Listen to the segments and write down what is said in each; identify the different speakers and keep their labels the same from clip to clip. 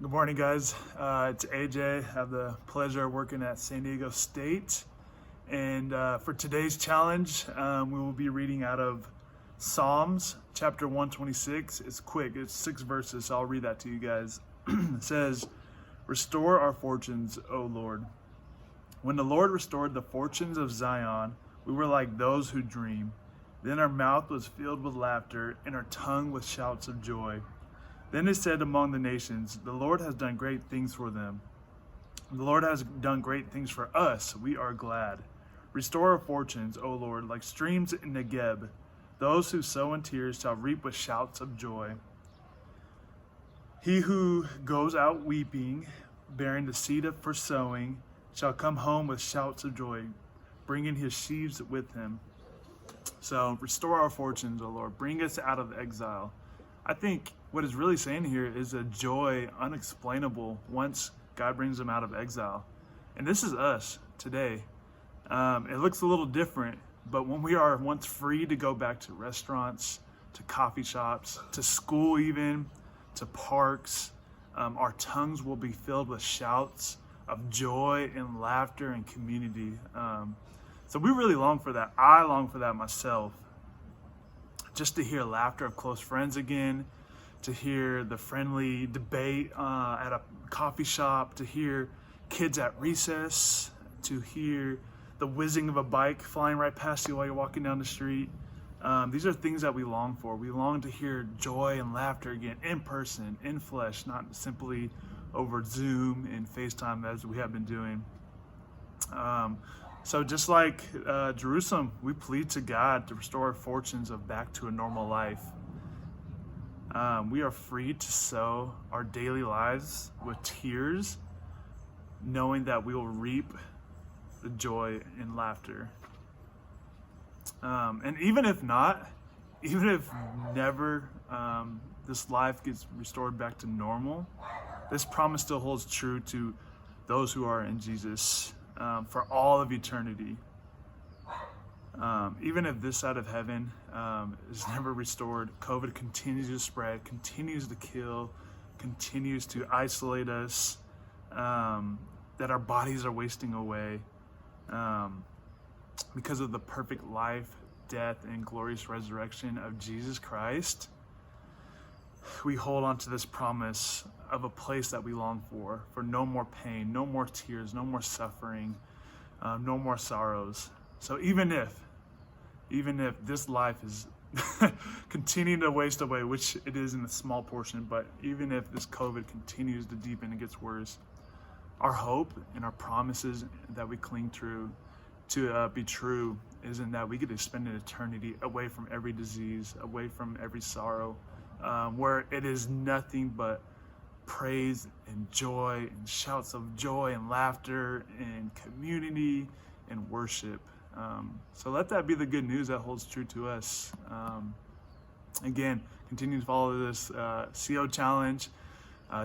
Speaker 1: Good morning, guys. It's AJ. I have the pleasure of working at San Diego State. And for today's challenge, we will be reading out of Psalms chapter 126. It's quick, it's 6 verses, so I'll read that to you guys. It says, "Restore our fortunes, O Lord. When the Lord restored the fortunes of Zion, we were like those who dream. Then our mouth was filled with laughter and our tongue with shouts of joy. Then they said among the nations, the Lord has done great things for them. The Lord has done great things for us. We are glad. Restore our fortunes, O Lord, like streams in Negeb. Those who sow in tears shall reap with shouts of joy. He who goes out weeping, bearing the seed for sowing, shall come home with shouts of joy, bringing his sheaves with him." So restore our fortunes, O Lord. Bring us out of exile. I think what it's really saying here is a joy unexplainable once God brings them out of exile. And this is us today. It looks a little different, but when we are once free to go back to restaurants, to coffee shops, to school even, to parks, our tongues will be filled with shouts of joy and laughter and community. So we really long for that. I long for that myself. Just to hear laughter of close friends again, to hear the friendly debate at a coffee shop, to hear kids at recess, to hear the whizzing of a bike flying right past you while you're walking down the street. These are things that we long for. We long to hear joy and laughter again in person, in flesh, not simply over Zoom and FaceTime as we have been doing. So just like Jerusalem, we plead to God to restore our fortunes of back to a normal life. We are free to sow our daily lives with tears, knowing that we will reap the joy and laughter. And even if not, even if never this life gets restored back to normal, this promise still holds true to those who are in Jesus. For all of eternity. Even if this side of heaven is never restored, COVID continues to spread, continues to kill, continues to isolate us, that our bodies are wasting away because of the perfect life, death, and glorious resurrection of Jesus Christ. We hold on to this promise of a place that we long for no more pain, no more tears, no more suffering, no more sorrows. So even if this life is continuing to waste away, which it is in a small portion, but even if this COVID continues to deepen and gets worse, our hope and our promises that we cling to be true is in that we get to spend an eternity away from every disease, away from every sorrow, where it is nothing but praise and joy and shouts of joy and laughter and community and worship. So let that be the good news that holds true to us. Again, continue to follow this CO challenge.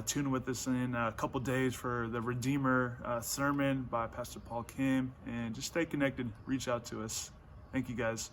Speaker 1: Tune with us in a couple days for the Redeemer sermon by Pastor Paul Kim, and just stay connected. Reach out to us. Thank you, guys.